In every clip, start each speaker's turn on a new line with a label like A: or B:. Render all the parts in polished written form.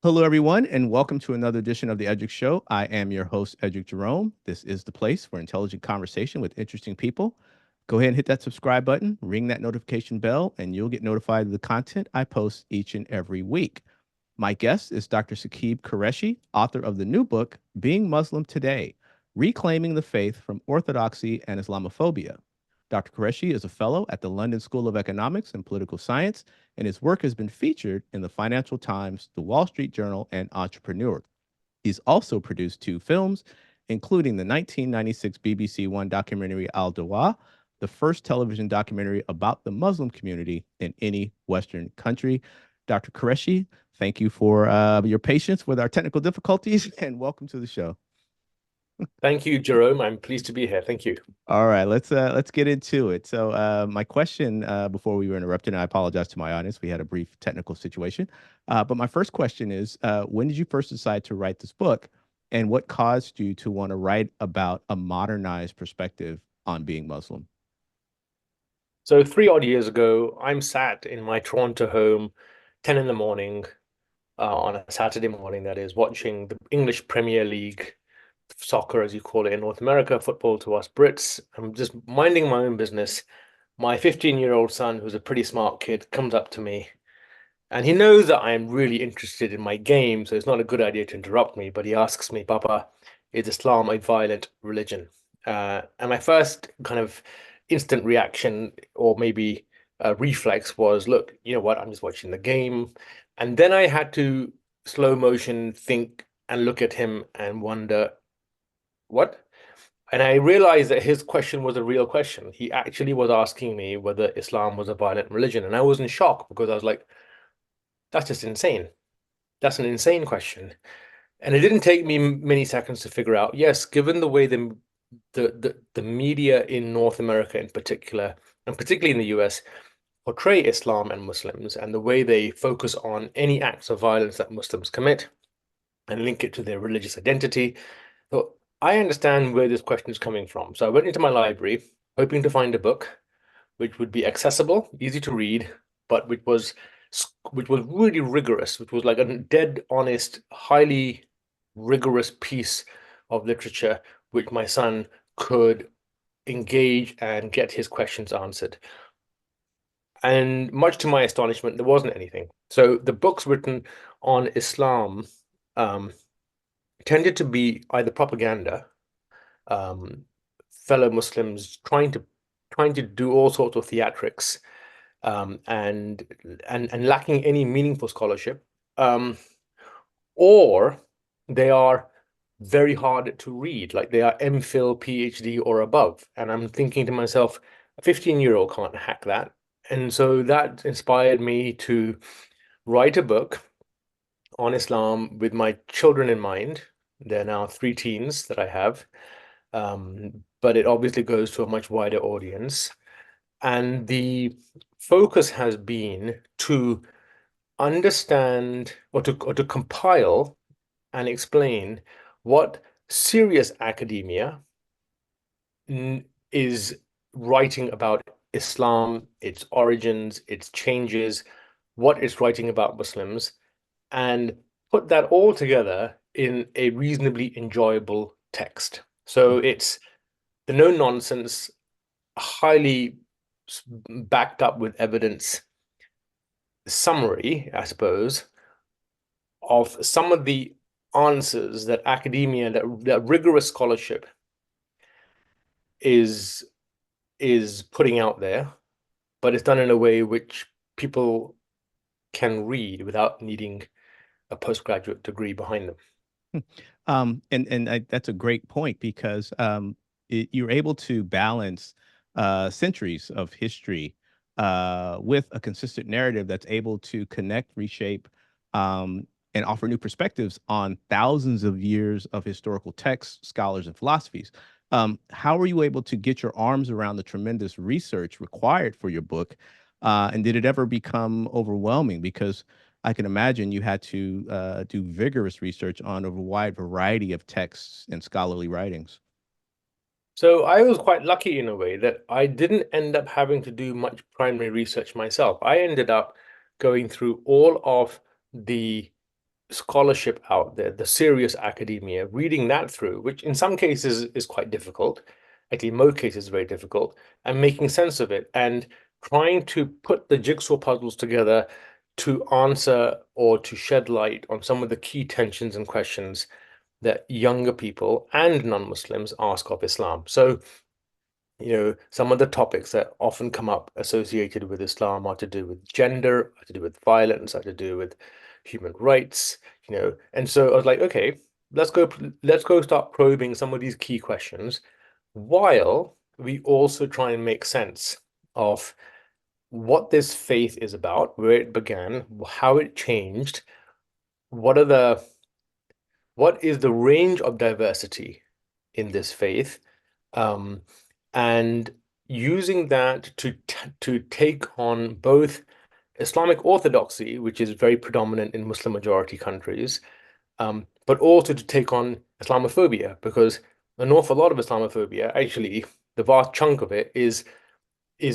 A: Hello, everyone, and welcome to another edition of the Edric Show. I am your host, Edric Jerome. This is the place for intelligent conversation with interesting people. Go ahead and hit that subscribe button, ring that notification bell, and you'll get notified of the content I post each and every week. My guest is Dr. Saqib Qureshi, author of the new book, Being Muslim Today, Reclaiming the Faith from Orthodoxy and Islamophobia. Dr. Qureshi is a fellow at the London School of Economics and Political Science, and his work has been featured in the Financial Times, the Wall Street Journal, and Entrepreneur. He's also produced two films, including the 1996 BBC One documentary Al Dawaah, the first television documentary about the Muslim community in any Western country. Dr. Qureshi, thank you for your patience with our technical difficulties, and welcome to the show.
B: Thank you, Jerome. I'm pleased to be here. Thank you.
A: All right, let's get into it. So, my question before we were interrupted, and I apologize to my audience, we had a brief technical situation. But my first question is, when did you first decide to write this book, and what caused you to want to write about a modernized perspective on being Muslim?
B: So 3 odd years ago, I'm sat in my Toronto home, 10 in the morning, on a Saturday morning, that is, watching the English Premier League, soccer, as you call it in North America, football to us Brits. I'm just minding my own business. My 15-year-old son, who's a pretty smart kid, comes up to me, and he knows that I'm really interested in my game, so it's not a good idea to interrupt me, but he asks me, Papa, is Islam a violent religion? And my first kind of instant reaction, or maybe a reflex, was, look, you know what, I'm just watching the game. And then I had to slow motion think and look at him and wonder, what? And I realized that his question was a real question. He actually was asking me whether Islam was a violent religion. And I was in shock because I was like, that's just insane. That's an insane question. And it didn't take me many seconds to figure out, yes, given the way the media in North America in particular, and particularly in the US, portray Islam and Muslims, and the way they focus on any acts of violence that Muslims commit and link it to their religious identity. So I understand where this question is coming from. So I went into my library hoping to find a book which would be accessible, easy to read, but which was really rigorous, which was like a dead honest, highly rigorous piece of literature which my son could engage and get his questions answered. And much to my astonishment, there wasn't anything. So the books written on Islam um, tended to be either propaganda, um, fellow Muslims trying to do all sorts of theatrics, and lacking any meaningful scholarship, um, or they are very hard to read, like they are MPhil, PhD, or above. And I'm thinking to myself, a 15-year-old can't hack that. And so that inspired me to write a book on Islam with my children in mind. They're now three teens that I have, but it obviously goes to a much wider audience. And the focus has been to understand, or to compile and explain what serious academia is writing about Islam, its origins, its changes, what it's writing about Muslims, and put that all together in a reasonably enjoyable text. So it's the no-nonsense, highly backed up with evidence summary, I suppose, of some of the answers that academia, that rigorous scholarship is putting out there, but it's done in a way which people can read without needing a postgraduate degree behind them.
A: That's a great point because you're able to balance centuries of history with a consistent narrative that's able to connect, reshape, and offer new perspectives on thousands of years of historical texts, scholars, and philosophies. How were you able to get your arms around the tremendous research required for your book? And did it ever become overwhelming? Because I can imagine you had to do vigorous research on a wide variety of texts and scholarly writings.
B: So I was quite lucky in a way that I didn't end up having to do much primary research myself. I ended up going through all of the scholarship out there, the serious academia, reading that through, which in some cases is quite difficult, actually in most cases very difficult, and making sense of it and trying to put the jigsaw puzzles together to answer or to shed light on some of the key tensions and questions that younger people and non-Muslims ask of Islam. So, some of the topics that often come up associated with Islam are to do with gender, are to do with violence, are to do with human rights, And so I was like, okay, let's go start probing some of these key questions while we also try and make sense of what this faith is about, where it began, how it changed, what are the what is the range of diversity in this faith, um, and using that to take on both Islamic orthodoxy, which is very predominant in Muslim majority countries, but also to take on Islamophobia, because an awful lot of Islamophobia, actually, the vast chunk of it is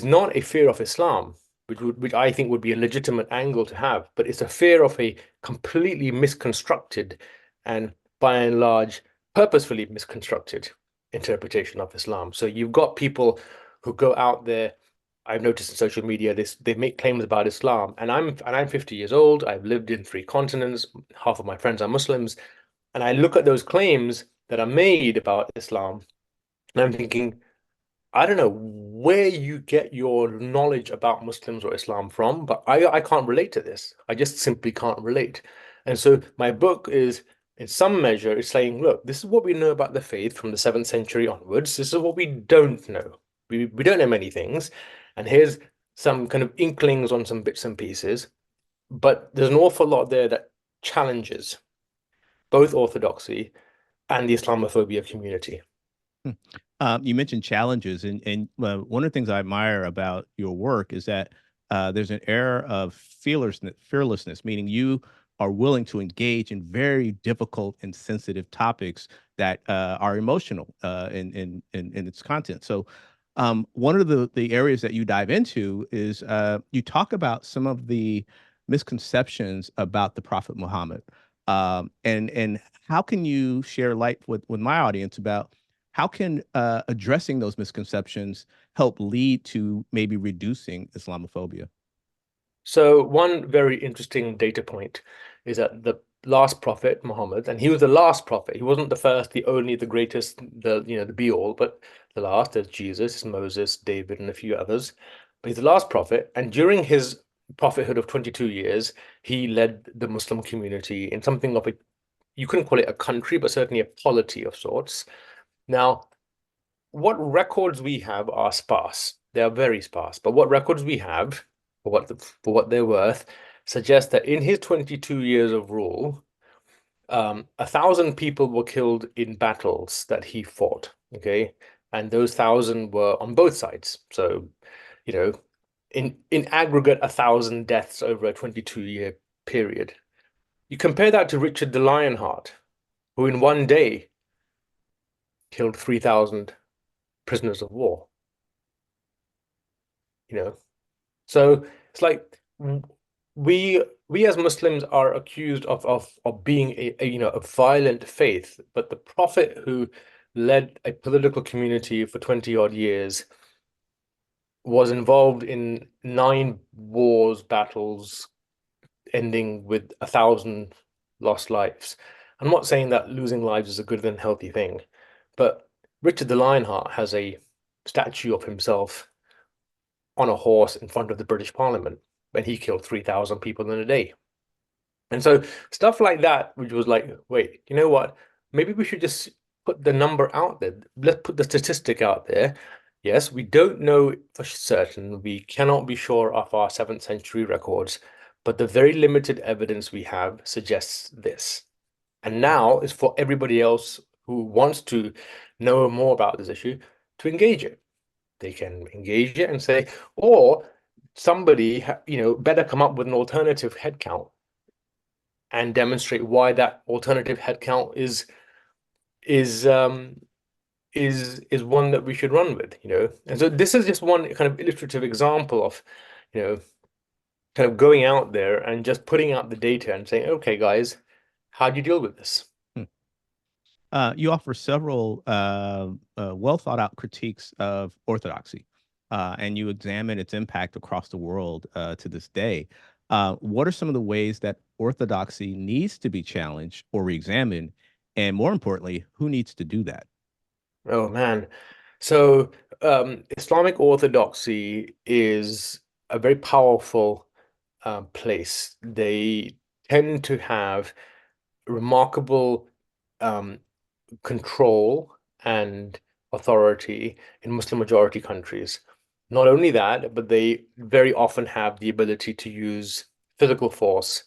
B: not a fear of Islam, which I think would be a legitimate angle to have, but it's a fear of a completely misconstructed and by and large purposefully misconstructed interpretation of Islam. So you've got people who go out there. I've noticed in social media they make claims about Islam, and I'm 50 years old. I've lived in 3 continents. Half of my friends are Muslims, and I look at those claims that are made about Islam, and I'm thinking, I don't know where you get your knowledge about Muslims or Islam from, but I can't relate to this. I just simply can't relate. And so my book is, in some measure, it's saying, look, this is what we know about the faith from the 7th century onwards. This is what we don't know. We don't know many things. And here's some kind of inklings on some bits and pieces. But there's an awful lot there that challenges both orthodoxy and the Islamophobia community.
A: Hmm. You mentioned challenges, and one of the things I admire about your work is that there's an air of fearlessness, meaning you are willing to engage in very difficult and sensitive topics that are emotional in its content. So, one of the areas that you dive into is you talk about some of the misconceptions about the Prophet Muhammad, and how can you share light with my audience about how can addressing those misconceptions help lead to maybe reducing Islamophobia?
B: So one very interesting data point is that the last prophet, Muhammad, and he was the last prophet. He wasn't the first, the only, the greatest, the be all, but the last. There's Jesus, Moses, David, and a few others. But he's the last prophet, and during his prophethood of 22 years, he led the Muslim community in something of a, you couldn't call it a country, but certainly a polity of sorts. Now, what records we have are sparse. They are very sparse. But what records we have, for what they're worth, suggest that in his 22 years of rule, 1,000 people were killed in battles that he fought. Okay, and those 1,000 were on both sides. So, you know, in aggregate, 1,000 deaths over a 22-year period. You compare that to Richard the Lionheart, who in one day killed 3,000 prisoners of war. You know, So it's like we as Muslims are accused of being a violent faith, but the Prophet who led a political community for 20 odd years was involved in 9 wars, battles, ending with 1,000 lost lives. I'm not saying that losing lives is a good and healthy thing, but Richard the Lionheart has a statue of himself on a horse in front of the British Parliament when he killed 3,000 people in a day. And so stuff like that, which was like, wait, you know what? Maybe we should just put the number out there. Let's put the statistic out there. Yes, we don't know for certain. We cannot be sure of our 7th century records, but the very limited evidence we have suggests this. And now is for everybody else who wants to know more about this issue to engage it. They can engage it and say, or somebody, better come up with an alternative headcount and demonstrate why that alternative headcount is um is one that we should run with. And so this is just one kind of illustrative example of, you know, kind of going out there and just putting out the data and saying, okay, guys, How do you deal with this?
A: Hmm. You offer several well thought out critiques of orthodoxy, and you examine its impact across the world to this day. What are some of the ways that orthodoxy needs to be challenged or re-examined? And more importantly, who needs to do that?
B: Oh man. So Islamic Orthodoxy is a very powerful place. They tend to have remarkable um, control and authority in Muslim majority countries. Not only that, but they very often have the ability to use physical force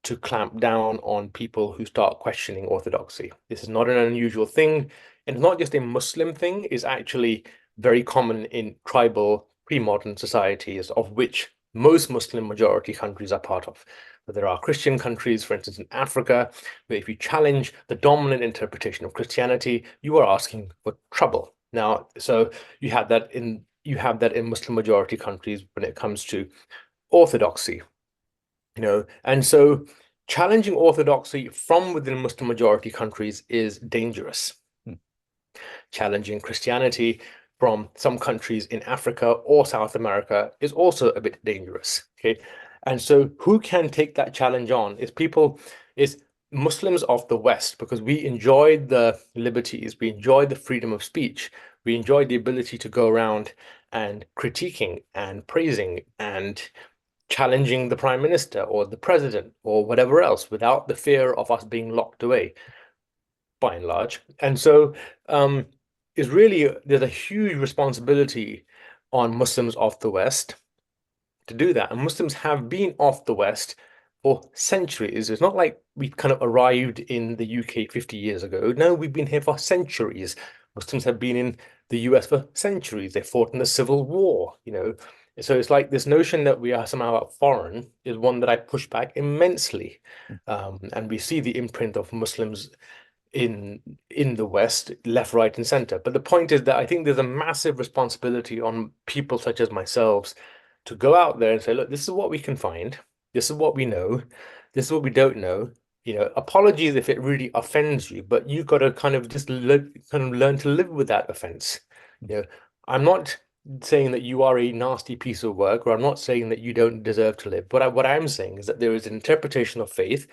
B: to clamp down on people who start questioning orthodoxy. This is not an unusual thing, and it's not just a Muslim thing, it's actually very common in tribal pre-modern societies, of which most Muslim majority countries are part of. But there are Christian countries, for instance, in Africa, where if you challenge the dominant interpretation of Christianity, you are asking for trouble. Now, so you have that in Muslim majority countries when it comes to orthodoxy. And so challenging orthodoxy from within Muslim majority countries is dangerous.
A: Hmm.
B: Challenging Christianity from some countries in Africa or South America is also a bit dangerous. Okay. And so who can take that challenge on is Muslims of the West, because we enjoy the liberties, we enjoy the freedom of speech, we enjoy the ability to go around and critiquing and praising and challenging the prime minister or the president or whatever else without the fear of us being locked away, by and large. And so is really there's a huge responsibility on Muslims of the West to do that. And Muslims have been off the West for centuries. It's not like we kind of arrived in the UK 50 years ago. No, we've been here for centuries. Muslims have been in the US for centuries. They fought in the Civil War. So it's like this notion that we are somehow foreign is one that I push back immensely. And we see the imprint of Muslims in the West, left, right, and center. But the point is that I think there's a massive responsibility on people such as myself to go out there and say, look, this is what we can find, this is what we know, this is what we don't know. Apologies if it really offends you, but you've got to kind of just learn to live with that offense. You know, I'm not saying that you are a nasty piece of work, or I'm not saying that you don't deserve to live. But what I'm saying is that there is an interpretation of faith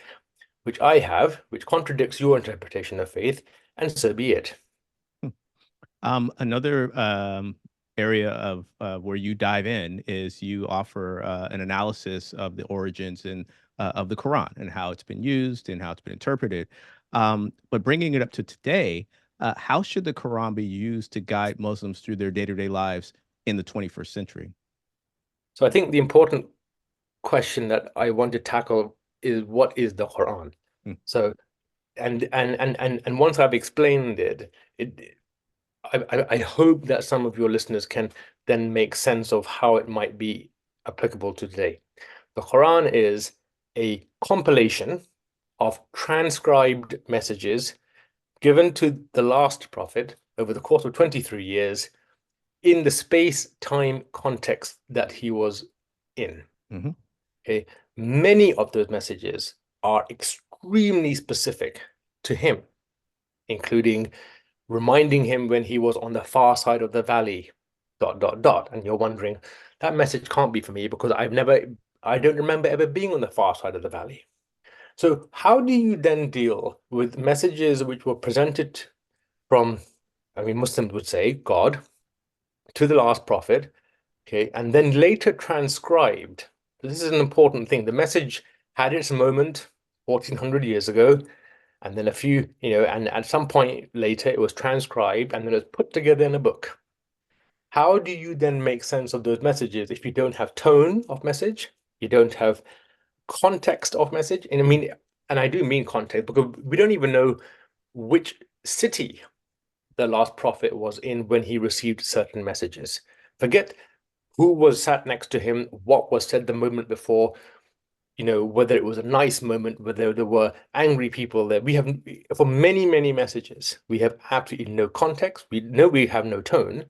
B: which I have, which contradicts your interpretation of faith, and so be it.
A: Another area of where you dive in is you offer an analysis of the origins and of the Quran and how it's been used and how it's been interpreted. But bringing it up to today, how should the Quran be used to guide Muslims through their day-to-day lives in the 21st century?
B: So I think the important question that I want to tackle is what is the Quran?
A: Mm,
B: So and once I've explained it I hope that some of your listeners can then make sense of how it might be applicable to today. The Quran is a compilation of transcribed messages given to the last prophet over the course of 23 years in the space-time context that he was in.
A: mhm,
B: Okay. Many of those messages are extremely specific to him, including reminding him when he was on the far side of the valley, dot, dot, dot. And you're wondering, that message can't be for me because I don't remember ever being on the far side of the valley. So how do you then deal with messages which were presented from, I mean, Muslims would say God to the last prophet, okay, and then later transcribed? This is an important thing. The message had its moment 1400 years ago, and then and at some point later it was transcribed and then it was put together in a book. How do you then make sense of those messages if you don't have tone of message, you don't have context of message? And I mean, and I do mean context because we don't even know which city the last prophet was in when he received certain messages. Forget who was sat next to him, what was said the moment before, whether it was a nice moment, whether there were angry people there. We have, for many, many messages, we have absolutely no context. We know we have no tone.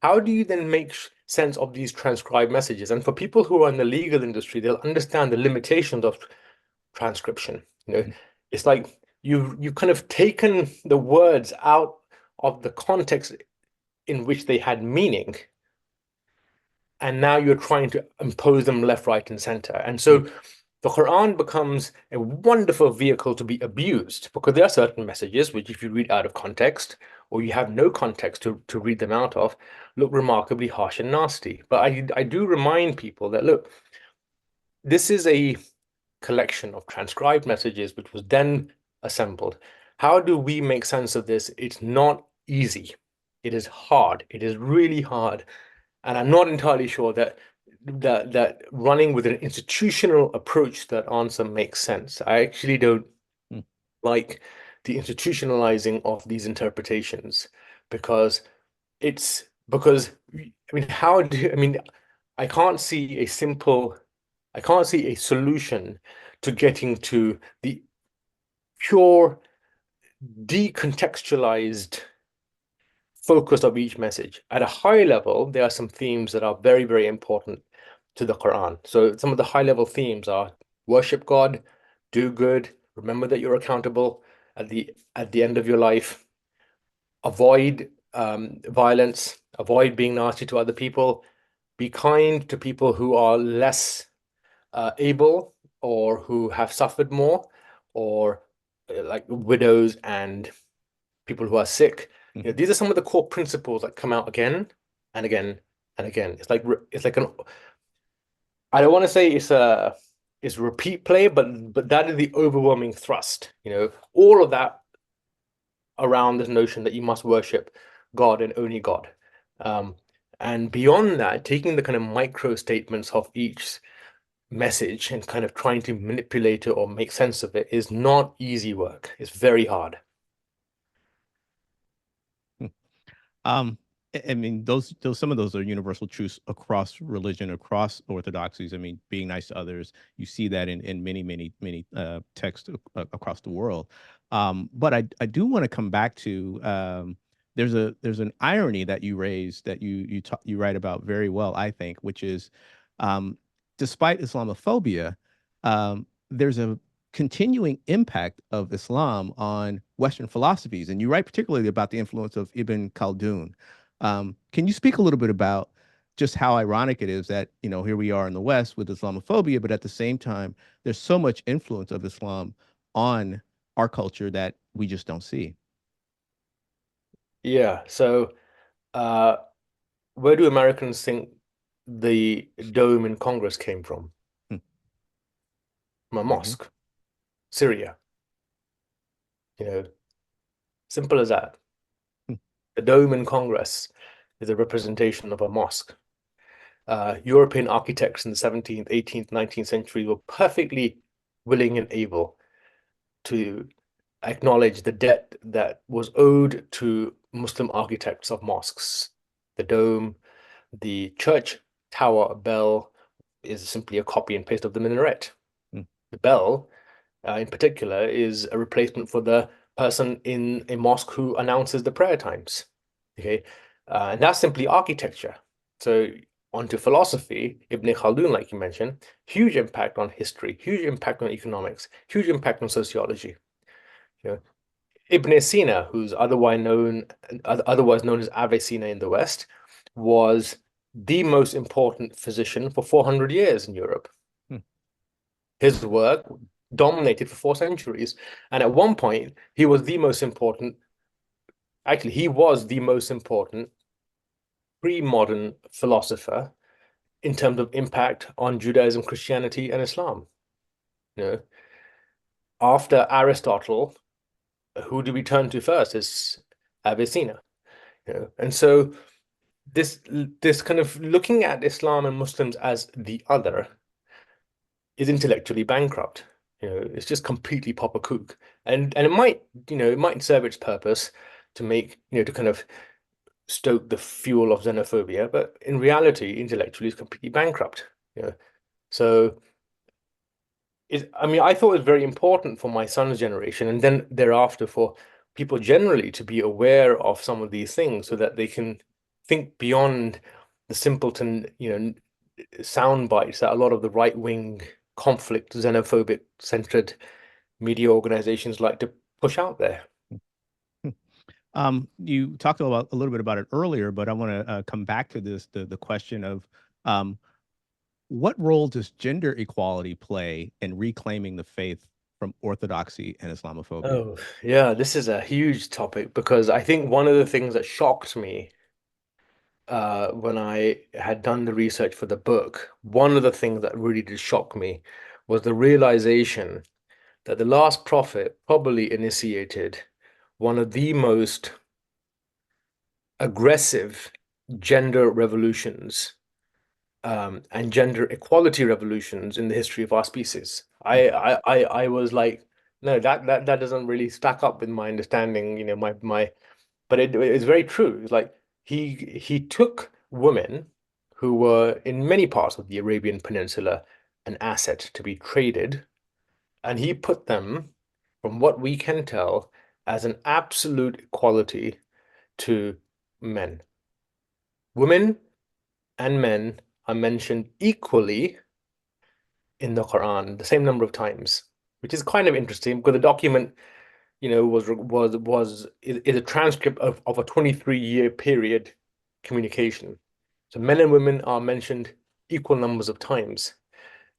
B: How do you then make sense of these transcribed messages? And for people who are in the legal industry, they'll understand the limitations of transcription.
A: mhm.
B: it's like you've kind of taken the words out of the context in which they had meaning, and now you're trying to impose them left, right, and center. And
A: Mm,
B: so the Quran becomes a wonderful vehicle to be abused because there are certain messages which, if you read out of context or you have no context to read them out of, look remarkably harsh and nasty. But I do remind people that, look, this is a collection of transcribed messages which was then assembled. How do we make sense of this? It's not easy. It is hard. It is really hard. And I'm not entirely sure that running with an institutional approach to that answer makes sense. I actually don't
A: mm,
B: like the institutionalizing of these interpretations because I mean, I mean, I can't see a simple, I can't see a solution to getting to the pure decontextualized focus of each message. At a high level, there are some themes that are very, very important to the Quran. So some of the high level themes are worship God, do good, remember that you're accountable at the end of your life, avoid violence, avoid being nasty to other people, be kind to people who are less able or who have suffered more, or like widows and people who are sick. You know,
A: mhm,
B: these are some of the core principles that come out again and again and again. It's like an I don't want to say it's repeat play, but that is the overwhelming thrust. You know, all of that around this notion that you must worship God and only God. Um, and beyond that, taking the kind of micro statements of each message and kind of trying to manipulate it or make sense of it is not easy work. It's very hard.
A: mm. Um, I mean, those some of those are universal truths across religion, across orthodoxies. I mean, being nice to others, you see that in many texts across the world. But I do want to come back to there's an irony that you raised that you write about very well, I think, which is um, despite Islamophobia, there's a continuing impact of Islam on Western philosophies. And you write particularly about the influence of Ibn Khaldun. Can you speak a little bit about just how ironic it is that, you know, here we are in the West with Islamophobia, but at the same time, there's so much influence of Islam on our culture that we just don't see.
B: Yeah. So, uh, where do Americans think the dome in Congress came from? From a
A: Mm-hmm.
B: mosque, Syria. You know, simple as that. The dome in Congress is a representation of a mosque. European architects in the 17th, 18th, 19th century were perfectly willing and able to acknowledge the debt that was owed to Muslim architects of mosques. The dome, the church tower bell is simply a copy and paste of the minaret. The bell, in particular, is a replacement for the person in a mosque who announces the prayer times. Okay, and that's simply architecture. So onto philosophy, Ibn Khaldun, like you mentioned, huge impact on history, huge impact on economics, huge impact on sociology. You know, Ibn Sina, who's otherwise known as Avicenna in the West, was the most important physician for 400 years in Europe. His work dominated for 4 centuries. And at one point, he was the most important, actually, he was the most important pre-modern philosopher in terms of impact on Judaism, Christianity, and Islam. You know, after Aristotle, who do we turn to first? Is Avicenna. You know, and so this this kind of looking at Islam and Muslims as the other is intellectually bankrupt. You know, it's just completely pop kook. And it might, it might serve its purpose to make, to kind of stoke the fuel of xenophobia, but in reality, intellectually, it's completely bankrupt. You know, so I mean, I thought it was very important for my son's generation, and then thereafter for people generally to be aware of some of these things, so that they can think beyond the simpleton, sound bites that a lot of the right wing conflict, xenophobic centered media organizations like to push out there.
A: You talked about a little bit about it earlier, but I want to come back to this the question of um, what role does gender equality play in reclaiming the faith from orthodoxy and Islamophobia?
B: Oh, yeah, this is a huge topic because I think one of the things that shocked me when I had done the research for the book, one of the things that really did shock me was the realization that the last prophet probably initiated one of the most aggressive gender revolutions and gender equality revolutions in the history of our species.
A: Hmm.
B: I was like, no, that doesn't really stack up with my understanding, but it's very true. It's like he took women who were in many parts of the Arabian Peninsula an asset to be traded, and he put them, from what we can tell, as an absolute equality to men. Women and men are mentioned equally in the Quran, the same number of times, which is kind of interesting because the document, is a transcript of a 23-year period communication. So men and women are mentioned equal numbers of times.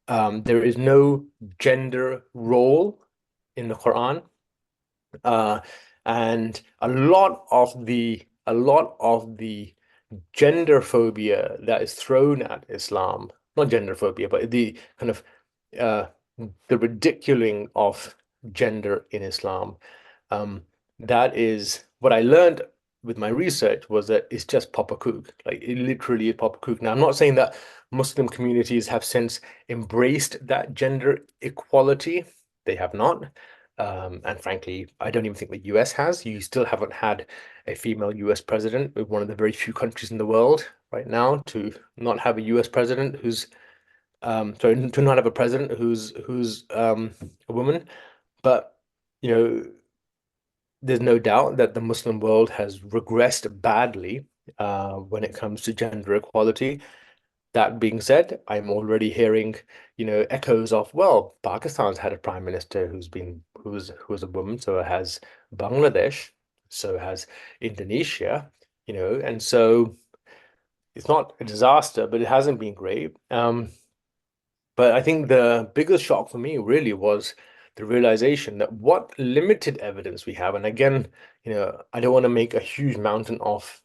B: There is no gender role in the Quran, uh, and a lot of the gender phobia that is thrown at Islam, not gender phobia, but the kind of uh, the ridiculing of gender in Islam. Um, that is what I learned with my research was that it's just Papa Kook. Like it literally is Papa Kook. Now, I'm not saying that Muslim communities have since embraced that gender equality. They have not. And frankly, I don't even think the US has. You still haven't had a female US president. We're one of the very few countries in the world right now to not have a US president who's sorry, to not have a president who's a woman. But you know, there's no doubt that the Muslim world has regressed badly when it comes to gender equality. That being said, I'm already hearing, echoes of, well, Pakistan's had a prime minister who's a woman, so has Bangladesh, so has Indonesia, and so it's not a disaster, but it hasn't been great. But I think the biggest shock for me really was the realization that what limited evidence we have, and again, I don't want to make a huge mountain of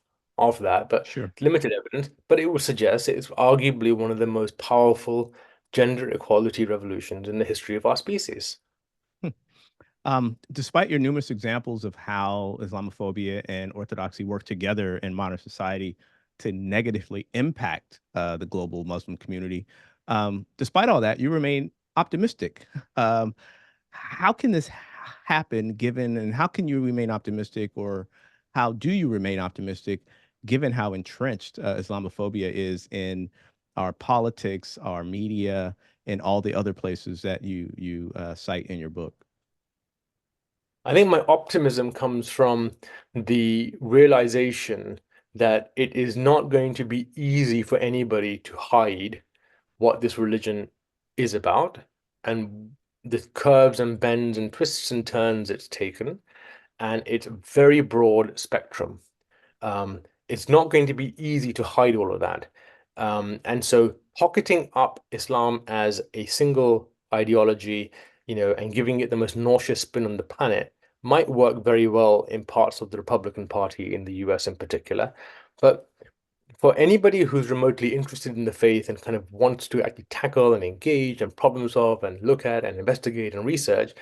B: that, but
A: Sure.
B: limited evidence, but it would suggest it's arguably one of the most powerful gender equality revolutions in the history of our species.
A: Despite your numerous examples of how Islamophobia and Orthodoxy work together in modern society to negatively impact the global Muslim community, despite all that, you remain optimistic. Um, how can this happen given, and how can you remain optimistic, or how do you remain optimistic given how entrenched Islamophobia is in our politics, our media, and all the other places that you cite in your book?
B: I think my optimism comes from the realization that it is not going to be easy for anybody to hide what this religion is about and the curves and bends and twists and turns it's taken, and its very broad spectrum. It's not going to be easy to hide all of that. And so pocketing up Islam as a single ideology, and giving it the most nauseous spin on the planet might work very well in parts of the Republican Party in the US in particular. But for anybody who's remotely interested in the faith and kind of wants to actually tackle and engage and problem solve and look at and investigate and research,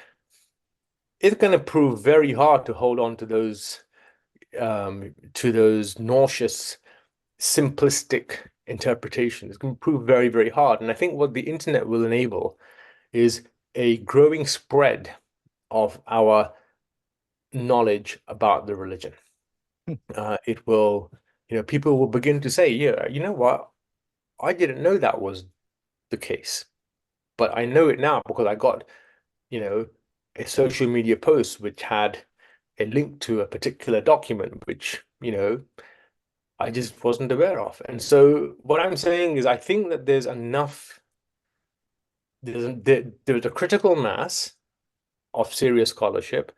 B: it's going to prove very hard to hold on to those nauseous, simplistic interpretations. It's going to prove very, very hard. And I think what the internet will enable is a growing spread of our knowledge about the religion. It will, people will begin to say, yeah, you know what? I didn't know that was the case, but I know it now because I got, you know, a social media post which had a link to a particular document, which, I just wasn't aware of. And so what I'm saying is I think that there's a critical mass of serious scholarship,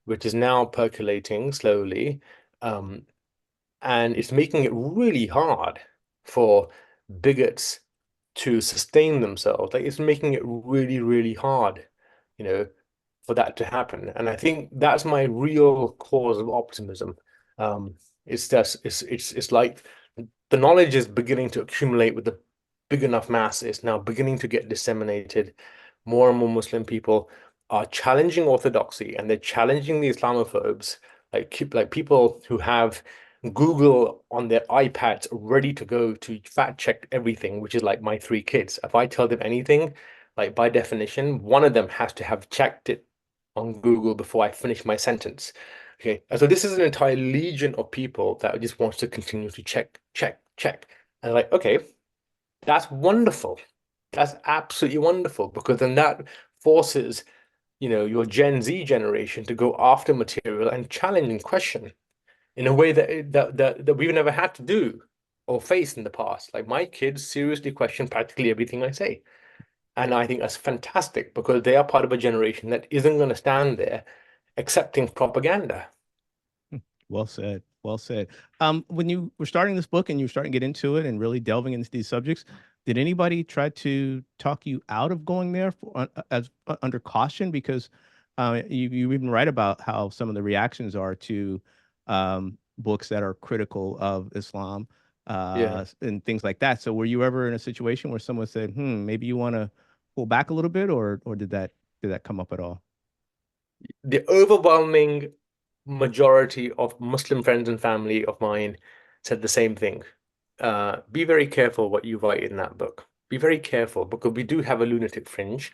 B: which is now percolating slowly. Um, and it's making it really hard for bigots to sustain themselves. Like it's making it really, really hard, you know, for that to happen. And I think that's my real cause of optimism. Um, it's just it's like the knowledge is beginning to accumulate with the big enough mass. It's now beginning to get disseminated. More and more Muslim people are challenging orthodoxy and they're challenging the Islamophobes, like people who have Google on their iPads ready to go to fact check everything, which is like my three kids. If I tell them anything, like by definition, one of them has to have checked it on Google before I finish my sentence. Okay, and so this is an entire legion of people that just wants to continue to check, check, check. And like, okay, that's wonderful. That's absolutely wonderful because then that forces, your Gen Z generation to go after material and challenge and question in a way that we've never had to do or face in the past. Like my kids seriously question practically everything I say. And I think that's fantastic because they are part of a generation that isn't going to stand there accepting propaganda.
A: Well said. Well said. When you were starting this book and you were starting to get into it and really delving into these subjects, did anybody try to talk you out of going there as under caution? Because you even write about how some of the reactions are to books that are critical of Islam
B: Yeah.
A: and things like that. So were you ever in a situation where someone said, maybe you want to pull back a little bit, or did that come up at all?
B: The overwhelming majority of Muslim friends and family of mine said the same thing. Be very careful what you write in that book. Be very careful because we do have a lunatic fringe.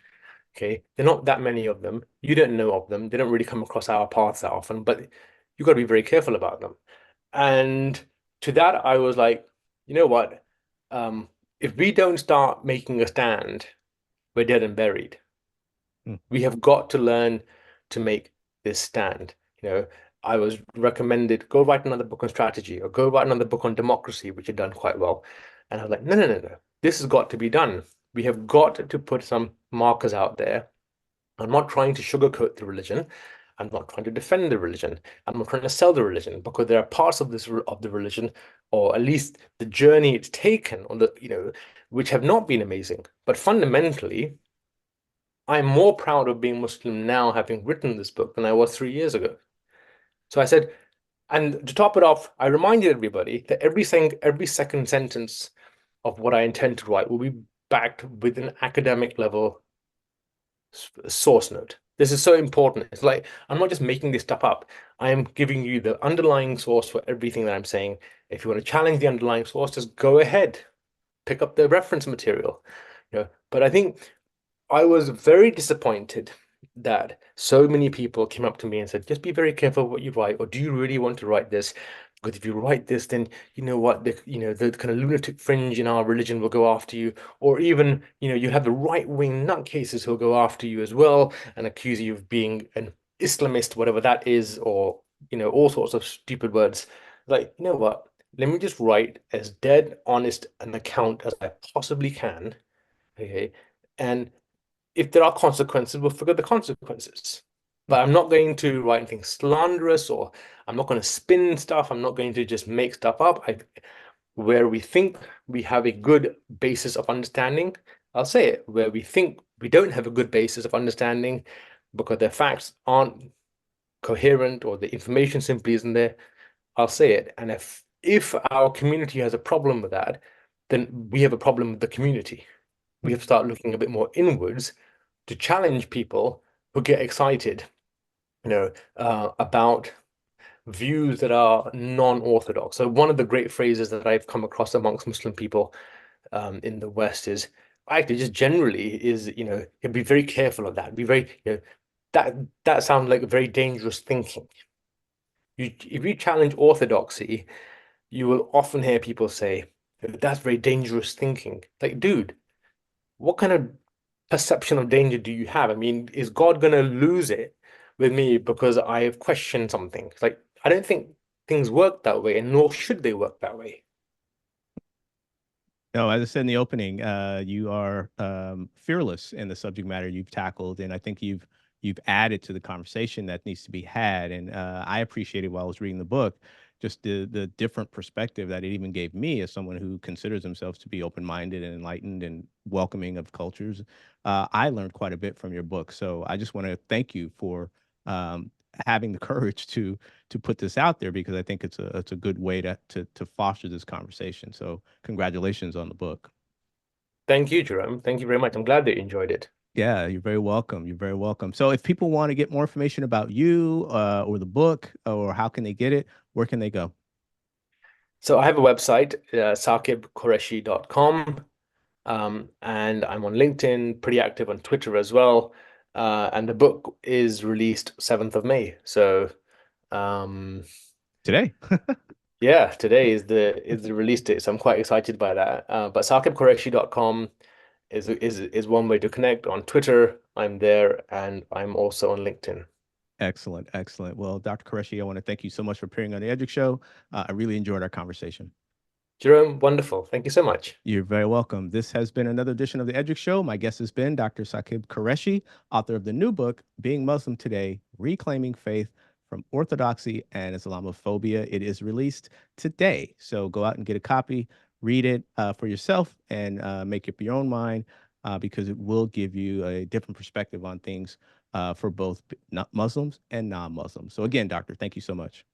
B: Okay, there are not that many of them. You don't know of them. They don't really come across our paths that often, but you've got to be very careful about them. And to that, I was like, you know what? If we don't start making a stand, we're dead and buried.
A: Hmm.
B: We have got to learn to make this stand. I was recommended go write another book on strategy or go write another book on democracy, which had done quite well. And I was like, no, no, no, no. This has got to be done. We have got to put some markers out there. I'm not trying to sugarcoat the religion. I'm not trying to defend the religion. I'm not trying to sell the religion because there are parts of this of the religion, or at least the journey it's taken on which have not been amazing. But fundamentally, I'm more proud of being Muslim now, having written this book, than I was 3 years ago. So I said, and to top it off, I reminded everybody that every second sentence of what I intend to write will be backed with an academic level source note. This is so important. It's like I'm not just making this stuff up. I am giving you the underlying source for everything that I'm saying. If you want to challenge the underlying source, just go ahead, pick up the reference material. But I think I was very disappointed that so many people came up to me and said, just be very careful what you write, or do you really want to write this? Because if you write this, then you know what, the kind of lunatic fringe in our religion will go after you, or even, you have the right-wing nutcases who'll go after you as well and accuse you of being an Islamist, whatever that is, or all sorts of stupid words. Like, you know what? Let me just write as dead honest an account as I possibly can. Okay. And if there are consequences, we'll figure the consequences. But I'm not going to write anything slanderous, or I'm not going to spin stuff. I'm not going to just make stuff up. Where we think we have a good basis of understanding, I'll say it. Where we think we don't have a good basis of understanding because the facts aren't coherent or the information simply isn't there, I'll say it. And if our community has a problem with that, then we have a problem with the community. We have to start looking a bit more inwards to challenge people who get excited, about views that are non-orthodox. So one of the great phrases that I've come across amongst Muslim people in the West is actually just generally is, be very careful of that. Be very, that sounds like very dangerous thinking. If you challenge orthodoxy, you will often hear people say, that's very dangerous thinking. Like, dude, what kind of perception of danger do you have? I mean, is God going to lose it with me because I have questioned something? It's like, I don't think things work that way, and nor should they work that way.
A: No, as I said in the opening, you are fearless in the subject matter you've tackled, and I think you've you've added to the conversation that needs to be had. And I appreciated while I was reading the book just the different perspective that it even gave me as someone who considers himself to be open-minded and enlightened and welcoming of cultures. I learned quite a bit from your book, so I just want to thank you for um, having the courage to put this out there, because I think it's a good way to foster this conversation. So congratulations on the book.
B: Thank you, Jerome. Thank you very much. I'm glad that you enjoyed it.
A: Yeah, you're very welcome. You're very welcome. So if people want to get more information about you or the book, or how can they get it, where can they go?
B: So I have a website, saqibqureshi.com, and I'm on LinkedIn, pretty active on Twitter as well. And the book is released 7th of May. So um,
A: Today.
B: yeah, today is the release date. So I'm quite excited by that. But saqibqureshi.com is one way to connect. On Twitter, I'm there, and I'm also on LinkedIn.
A: Excellent, excellent. Well, Dr. Qureshi, I want to thank you so much for appearing on the Edric Show. I really enjoyed our conversation.
B: Jerome, wonderful. Thank you so much.
A: You're very welcome. This has been another edition of the Edric Show. My guest has been Dr. Saqib Qureshi, author of the new book, Being Muslim Today, Reclaiming Faith from Orthodoxy and Islamophobia. It is released today. So go out and get a copy, read it for yourself, and make up your own mind, because it will give you a different perspective on things for both Muslims and non-Muslims. So again, doctor, thank you so much.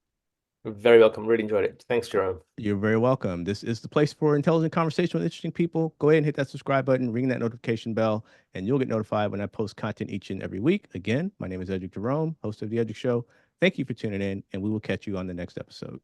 B: Very welcome. Really enjoyed it. Thanks, Jerome.
A: You're very welcome. This is the place for intelligent conversation with interesting people. Go ahead and hit that subscribe button, ring that notification bell, and you'll get notified when I post content each and every week. Again, my name is Edric Jerome, host of The Edric Show. Thank you for tuning in, and we will catch you on the next episode.